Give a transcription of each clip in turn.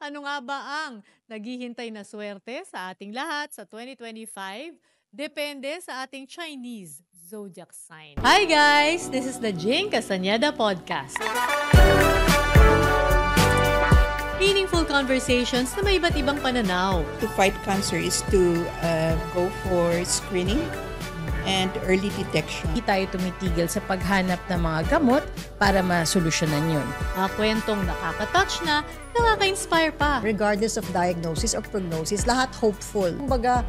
Ano nga ba ang naghihintay na swerte sa ating lahat sa 2025? Depende sa ating Chinese zodiac sign. Hi guys! This is the Jing Castañeda Podcast. Meaningful conversations na may iba't ibang pananaw. To fight cancer is to go for screening and early detection. Hindi tayo tumitigil sa paghanap ng mga gamot para masolusyonan yun. Mga kwentong nakaka-touch na, nakaka-inspire pa. Regardless of diagnosis or prognosis, lahat hopeful. Kumbaga,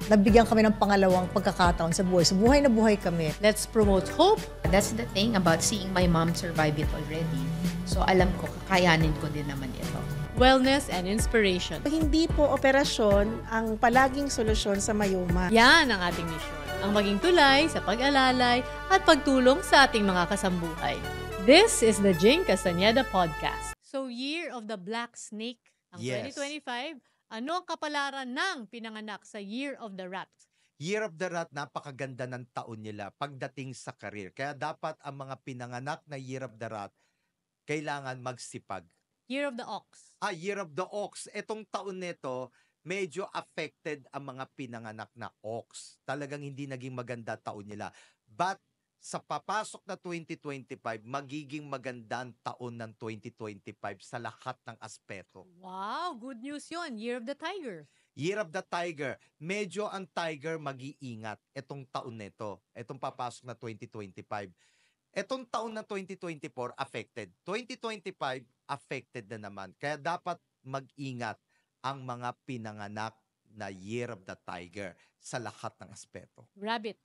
nabigyan kami ng pangalawang pagkakataon sa buhay. So buhay na buhay kami. Let's promote hope. That's the thing about seeing my mom survive it already. So alam ko, kakayanin ko din naman ito. Wellness and inspiration. Hindi po operasyon ang palaging solusyon sa mayoma. Yan ang ating misyon. Ang maging tulay sa pag-alalay at pagtulong sa ating mga kasambuhay. This is the Jing Castañeda Podcast. So, Year of the Black Snake ang Yes. 2025. Ano ang kapalaran ng pinanganak sa Year of the Rat? Year of the Rat, napakaganda ng taon nila pagdating sa career. Kaya dapat ang mga pinanganak na Year of the Rat, kailangan magsipag. Year of the Ox. Year of the Ox. Etong taon nito, medyo affected ang mga pinanganak na ox. Talagang hindi naging maganda taon nila. But sa papasok na 2025, magiging magandang taon ng 2025 sa lahat ng aspeto. Wow, good news yun. Year of the Tiger. Year of the Tiger, medyo ang Tiger mag-iingat etong taon nito. Etong papasok na 2025. Etong taon na 2024, affected. 2025, affected na naman. Kaya dapat mag-ingat ang mga pinanganak na Year of the Tiger sa lahat ng aspeto. Rabbit.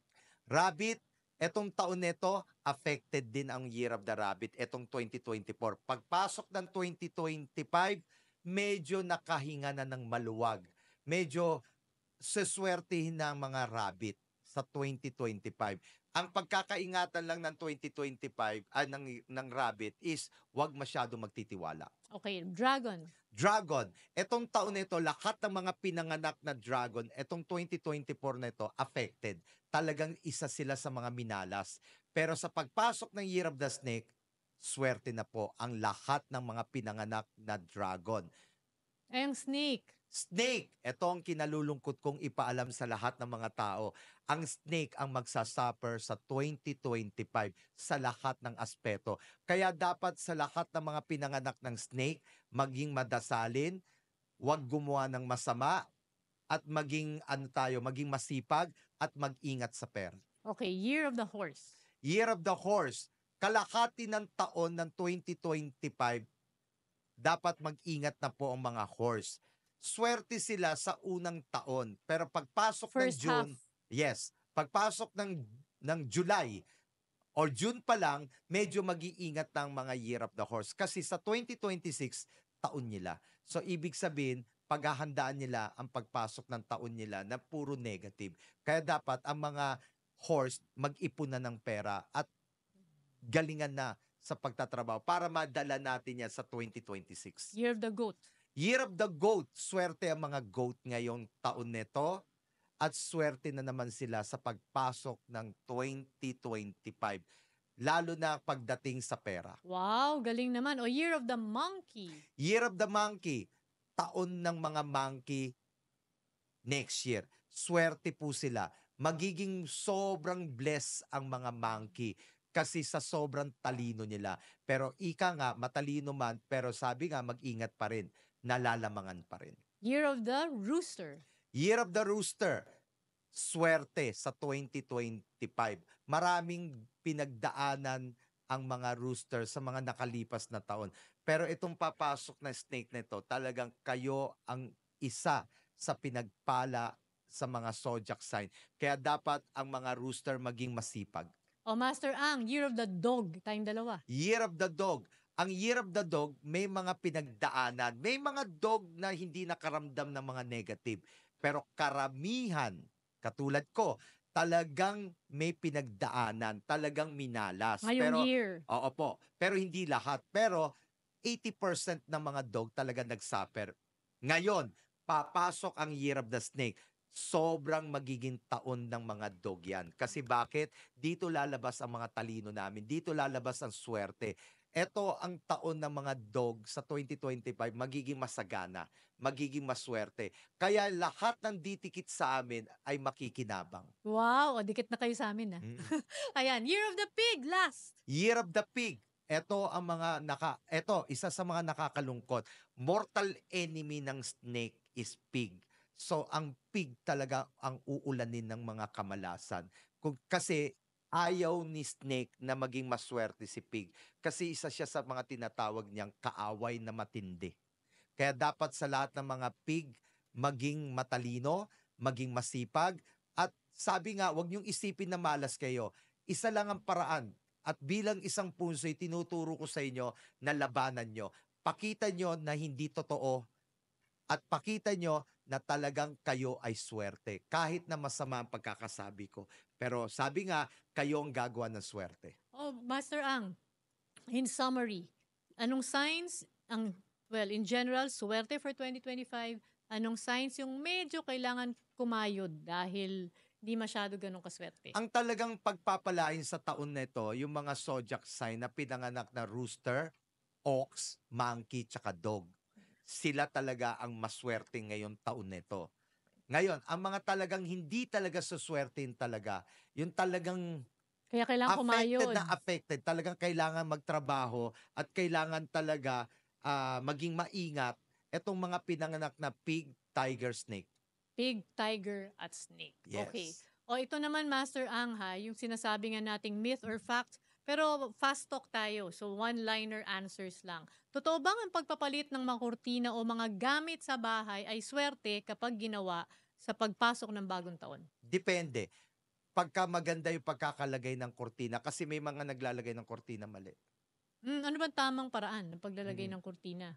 Rabbit, etong taon nito, affected din ang Year of the Rabbit, etong 2024. Pagpasok ng 2025, medyo nakahinga na ng maluwag. Medyo seswertihin na ang mga rabbit sa 2025. Ang pagkakaingatan lang ng 2025 ng rabbit is wag masyado magtitiwala. Okay, Dragon. Dragon, etong taon nito, lahat ng mga pinanganak na dragon, etong 2024 na ito, affected. Talagang isa sila sa mga minalas. Pero sa pagpasok ng Year of the Snake, swerte na po ang lahat ng mga pinanganak na dragon. Ay, ang Snake. Snake, ito ang kinalulungkot kong ipaalam sa lahat ng mga tao. Ang snake ang magsasuffer sa 2025 sa lahat ng aspeto. Kaya dapat sa lahat ng mga pinanganak ng snake, maging madasalin, huwag gumawa ng masama, at maging maging masipag at mag-ingat sa pera. Okay, Year of the Horse. Year of the Horse, kalahati ng taon ng 2025, dapat mag-ingat na po ang mga horse. Swerte sila sa unang taon, pero pagpasok ng First June, half. pagpasok ng July or June pa lang, medyo mag-iingat ng mga Year of the Horse kasi sa 2026 taon nila. So ibig sabihin, paghahandaan nila ang pagpasok ng taon nila na puro negative. Kaya dapat ang mga horse mag-ipon na ng pera at galingan na sa pagtatrabaho para madala natin yan sa 2026. Year of the Goat. Year of the Goat, swerte ang mga goat ngayong taon nito at swerte na naman sila sa pagpasok ng 2025, lalo na pagdating sa pera. Wow, galing naman. O Year of the Monkey. Year of the Monkey, taon ng mga monkey next year. Swerte po sila. Magiging sobrang blessed ang mga monkey kasi sa sobrang talino nila. Pero ika nga, matalino man, pero sabi nga, mag-ingat pa rin. Nalalamangan pa rin. Year of the Rooster. Year of the Rooster, swerte sa 2025. Maraming pinagdaanan ang mga rooster sa mga nakalipas na taon. Pero itong papasok na snake nito, talagang kayo ang isa sa pinagpala sa mga zodiac sign. Kaya dapat ang mga rooster maging masipag. O Master Ang, Year of the Dog. Tayong dalawa. Year of the Dog. Ang Year of the Dog, may mga pinagdaanan. May mga dog na hindi nakaramdam ng mga negative. Pero karamihan, katulad ko, talagang may pinagdaanan. Talagang minalas. Ngayong year. Oo po. Pero hindi lahat. Pero 80% ng mga dog talaga nagsuffer. Ngayon, papasok ang Year of the Snake. Sobrang magiging taon ng mga dog yan. Kasi bakit? Dito lalabas ang mga talino namin. Dito lalabas ang swerte. Ito ang taon ng mga dog sa 2025, magiging masagana, magiging maswerte. Kaya lahat ng ditikit sa amin ay makikinabang. Wow, o dikit na kayo sa amin Mm. Ayan, Year of the Pig, last. Year of the Pig. Ito isa sa mga nakakalungkot. Mortal enemy ng snake is pig. So ang pig talaga ang uulanin ng mga kamalasan. Kasi ayaw ni snake na maging maswerte si pig. Kasi isa siya sa mga tinatawag niyang kaaway na matindi. Kaya dapat sa lahat ng mga pig maging matalino, maging masipag, at sabi nga, huwag niyong isipin na malas kayo. Isa lang ang paraan. At bilang isang punso'y tinuturo ko sa inyo na labanan nyo. Pakita nyo na hindi totoo at pakita nyo na talagang kayo ay swerte. Kahit na masama ang pagkakasabi ko. Pero sabi nga, kayo ang gagawa ng swerte. Oh, Master Ang, in summary, anong signs in general, swerte for 2025, anong signs yung medyo kailangan kumayod dahil di masyado ganun kaswerte? Ang talagang pagpapalain sa taon na ito, yung mga zodiac sign na pinanganak na rooster, ox, monkey, tsaka dog. Sila talaga ang maswerte ngayong taon na ito. Ngayon, ang mga talagang hindi talaga suswertein talaga, yung talagang Kaya kailangan kumayod. affected, talagang kailangan magtrabaho at kailangan talaga maging maingat itong mga pinanganak na pig, tiger, snake. Pig, tiger, at snake. Yes. Okay. O ito naman, Master Ang, yung sinasabi nga nating myth or fact, pero fast talk tayo. So one-liner answers lang. Totoo bang ang pagpapalit ng mga kurtina o mga gamit sa bahay ay swerte kapag ginawa sa pagpasok ng bagong taon? Depende. Pagka maganda yung pagkakalagay ng kortina, kasi may mga naglalagay ng kortina mali. Ano bang tamang paraan ng paglalagay ng kurtina?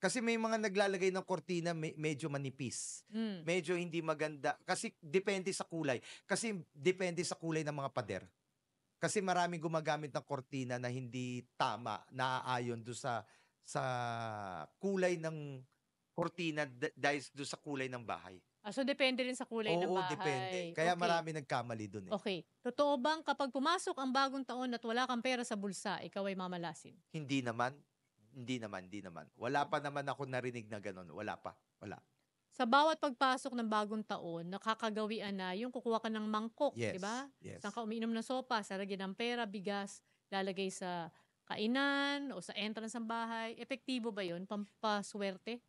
Kasi may mga naglalagay ng kortina medyo manipis. Medyo hindi maganda. Kasi depende sa kulay. Kasi depende sa kulay ng mga pader. Kasi maraming gumagamit ng kortina na hindi tama, naaayon doon sa kulay ng kortina dahil doon sa kulay ng bahay. So depende rin sa kulay ng Oo, bahay. depende. Kaya Okay. marami nagkamali doon eh. Okay. Totoo bang kapag pumasok ang bagong taon at wala kang pera sa bulsa, ikaw ay mamalasin? Hindi naman. Wala pa naman ako narinig na ganun. Wala pa. Wala. Sa bawat pagpasok ng bagong taon, nakakagawian na yung kukuha ka ng mangkok, Yes. di ba? Yes. Saan ka umiinom ng sopa, lalagyan ng pera, bigas, lalagay sa kainan o sa entrance ng bahay. Epektibo ba yun? Pampaswerte?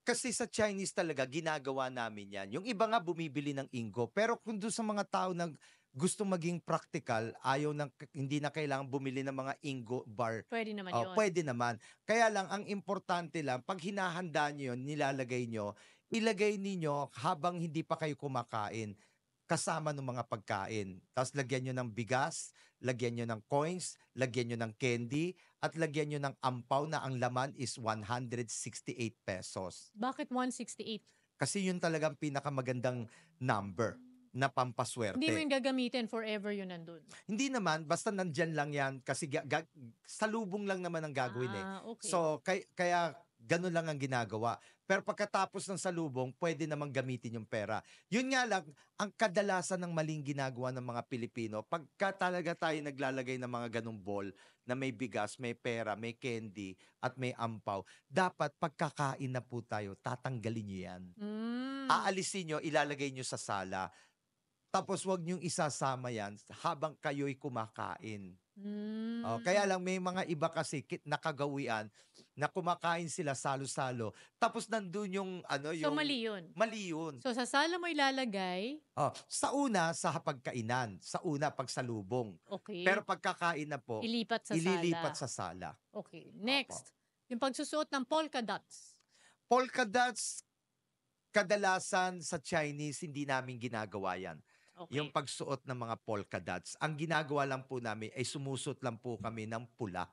Kasi sa Chinese talaga, ginagawa namin yan. Yung iba nga bumibili ng inggo. Pero kung doon sa mga tao na gusto maging practical, hindi na kailangan bumili ng mga inggo bar. Pwede naman yun. Pwede naman. Kaya lang, ang importante lang, pag hinahanda nyo yun, nilalagay nyo, ilagay ninyo habang hindi pa kayo kumakain, kasama ng mga pagkain. Tapos lagyan nyo ng bigas, lagyan nyo ng coins, lagyan nyo ng candy, at lagyan nyo ng ampaw na ang laman is 168 pesos. Bakit 168? Kasi yun talagang pinakamagandang number na pampaswerte. Hindi mo yung gagamitin forever yun nandun. Hindi naman, basta nandyan lang yan kasi salubong lang naman ang gagawin eh. Okay. So, kaya ganun lang ang ginagawa. Pero pagkatapos ng salubong, pwede namang gamitin yung pera. Yun nga lang, ang kadalasan ng maling ginagawa ng mga Pilipino, pagka talaga tayo naglalagay ng mga ganung ball na may bigas, may pera, may candy, at may ampaw, dapat pagkakain na po tayo, tatanggalin nyo yan. Aalisin nyo, ilalagay nyo sa sala. Tapos wag niyong isasama yan habang kayo'y kumakain. Kaya lang may mga iba kasi nakagawian na kumakain sila salo-salo. Tapos nandun yung So mali yun. Mali yun. So sa sala mo ilalagay, Sa una, sa hapagkainan. Sa una, pagsalubong. okay. Pero pagkakain na po, ililipat sa ililipat sala. sa sala. Okay. Next, yung pagsusuot ng polka dots. Polka dots, kadalasan sa Chinese, hindi namin ginagawa yan. Okay. Yung pagsuot ng mga polka dots. Ang ginagawa lang po namin ay sumusot lang po kami ng pula.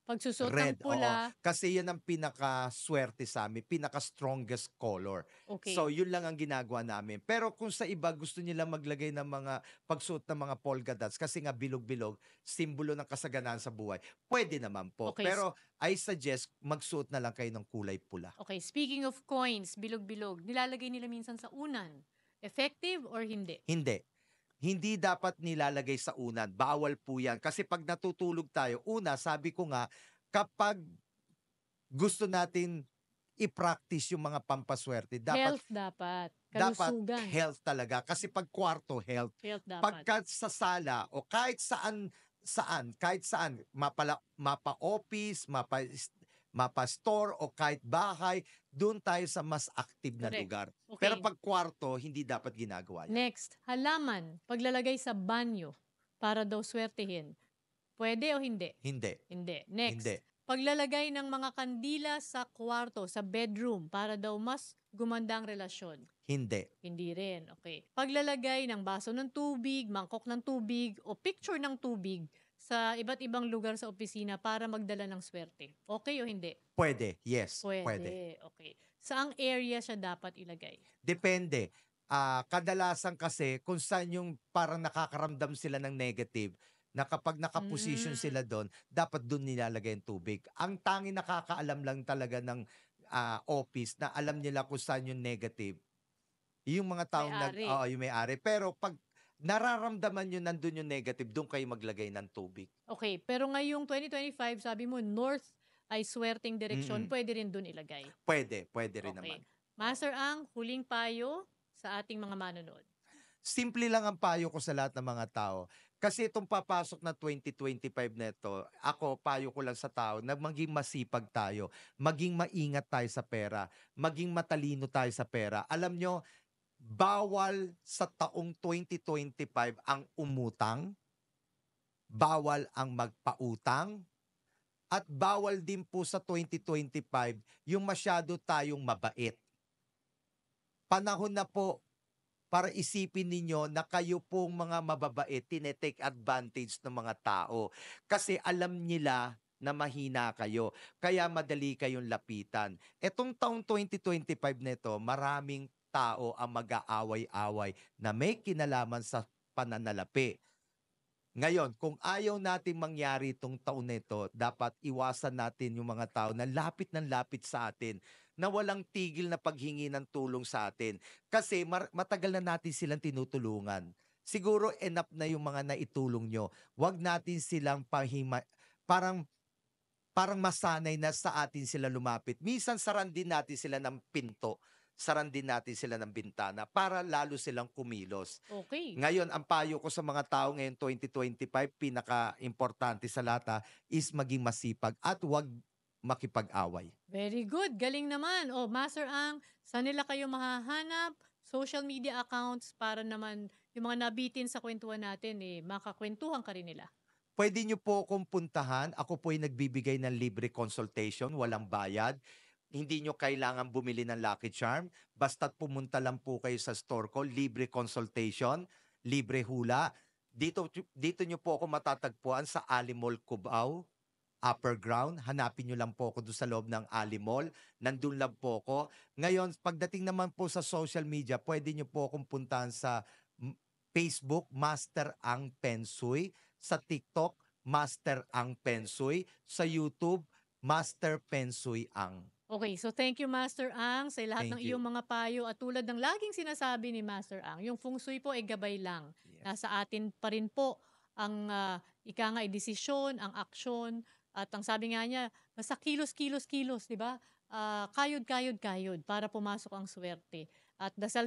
Pagsusuot Red, ng pula. Kasi yan ang pinaka-swerte sa amin, pinaka-strongest color. Okay. So, yun lang ang ginagawa namin. Pero kung sa iba, gusto nila maglagay ng mga pagsuot ng mga polka dots kasi nga bilog-bilog, simbolo ng kasaganaan sa buhay, pwede naman po. Okay. Pero I suggest magsuot na lang kayo ng kulay pula. Okay, speaking of coins, bilog-bilog, nilalagay nila minsan sa unan. Effective or hindi? Hindi. Hindi dapat nilalagay sa unan. Bawal po yan. Kasi pag natutulog tayo, una, sabi ko nga, kapag gusto natin i-practice yung mga pampaswerte, dapat Health dapat. dapat Kalusugan. health talaga. Kasi pag kwarto, health. Health dapat. Pagka sa sala o kahit kahit saan, mapa-office, mapa-store o kahit bahay, doon tayo sa mas active na Correct. lugar. Okay. Pero pag kwarto, hindi dapat ginagawa yan. Next, halaman. Paglalagay sa banyo para daw swertehin. Pwede o hindi? Hindi. Hindi. Next. Hindi. Paglalagay ng mga kandila sa kwarto, sa bedroom, para daw mas gumanda ang relasyon. Hindi. Hindi rin. Okay. Paglalagay ng baso ng tubig, mangkok ng tubig, o picture ng tubig sa iba't ibang lugar sa opisina para magdala ng swerte. Okay o hindi? Pwede. Yes. Pwede. Pwede. Okay. Saang area siya dapat ilagay? Depende. Kadalasan kasi kung saan yung parang nakakaramdam sila ng negative, na kapag nakaposition sila doon, dapat doon nilalagay yung tubig. Ang tangi nakakaalam lang talaga ng office na alam nila kung saan yung negative. Yung mga taong May-ari. yung may-ari. Pero pag nararamdaman nyo nandun yung negative, doon kayo maglagay ng tubig. Okay. Pero ngayong 2025, sabi mo, north ay swerteng direksyon. Pwede rin doon ilagay. Pwede rin Okay. naman. Master Ang, huling payo sa ating mga manonood. Simple lang ang payo ko sa lahat ng mga tao. Kasi itong papasok na 2025 na ito, ako, payo ko lang sa tao na maging masipag tayo, maging maingat tayo sa pera, maging matalino tayo sa pera. Alam nyo, bawal sa taong 2025 ang umutang, bawal ang magpautang, at bawal din po sa 2025 yung masyado tayong mabait. Panahon na po para isipin ninyo na kayo pong mga mababait, tinetake advantage ng mga tao. Kasi alam nila na mahina kayo. Kaya madali kayong lapitan. Etong taong 2025 nito, maraming tao ang mag-aaway-away na may kinalaman sa pananalapi. Ngayon, kung ayaw natin mangyari itong taon nito, dapat iwasan natin yung mga tao na lapit ng lapit sa atin, na walang tigil na paghingi ng tulong sa atin. Kasi matagal na natin silang tinutulungan. Siguro enough na yung mga naitulong nyo. Huwag natin silang parang masanay na sa atin sila lumapit. Minsan saran din natin sila ng pinto. Saran din natin sila ng bintana para lalo silang kumilos. Okay. Ngayon, ang payo ko sa mga tao ngayon 2025, pinaka-importante sa lahat is maging masipag at huwag makipag-away. Very good. Galing naman. O, Master Ang, saan nila kayo mahahanap? Social media accounts para naman yung mga nabitin sa kwentuhan natin, makakwentuhan ka rin nila. Pwede nyo po akong puntahan. Ako po ay nagbibigay ng libre consultation, walang bayad. Hindi nyo kailangan bumili ng Lucky Charm. Basta't pumunta lang po kayo sa store ko, libre consultation, libre hula. Dito nyo po ako matatagpuan sa Ali Mall, Cubao, Upper Ground. Hanapin nyo lang po ako doon sa loob ng Ali Mall. Nandun lang po ako. Ngayon, pagdating naman po sa social media, pwede nyo po akong puntahan sa Facebook, Master Ang Pensuy. Sa TikTok, Master Ang Pensuy. Sa YouTube, Master Pensuy Ang. Okay, so thank you, Master Ang, sa lahat ng Thank you. iyong mga payo. At tulad ng laging sinasabi ni Master Ang, yung feng shui po ay gabay lang. Yes. Nasa atin pa rin po ang desisyon, ang aksyon. At ang sabi nga niya, basta kilos, di ba? Kayod para pumasok ang swerte. At dasal.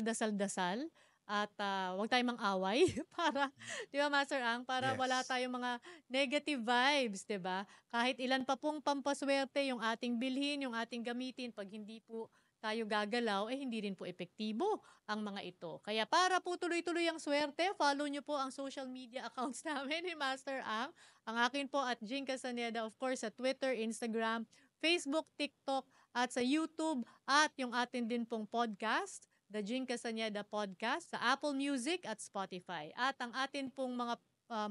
At huwag tayong mang-away para, di ba, Master Ang, para Yes. wala tayong mga negative vibes, di ba? Kahit ilan pa pong pampaswerte yung ating bilhin, yung ating gamitin, pag hindi po tayo gagalaw, hindi rin po epektibo ang mga ito. Kaya para po tuloy-tuloy ang swerte, follow nyo po ang social media accounts namin ni Master Ang. Ang akin po at Jing Castaneda, of course, sa Twitter, Instagram, Facebook, TikTok, at sa YouTube, at yung atin din pong podcast, The Jing Castaneda Podcast, sa Apple Music at Spotify. At ang atin pong mga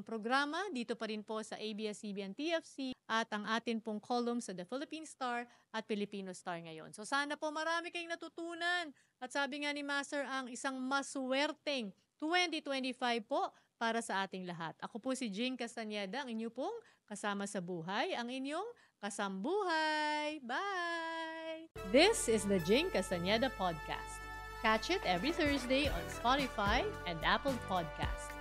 programa dito pa rin po sa ABS-CBN TFC at ang atin pong column sa The Philippine Star at Filipino Star ngayon. So sana po marami kayong natutunan. At sabi nga ni Master Ang, isang maswerteng 2025 po para sa ating lahat. Ako po si Jing Castaneda, ang inyo pong kasama sa buhay, ang inyong kasambuhay. Bye! This is the Jing Castaneda Podcast. Catch it every Thursday on Spotify and Apple Podcasts.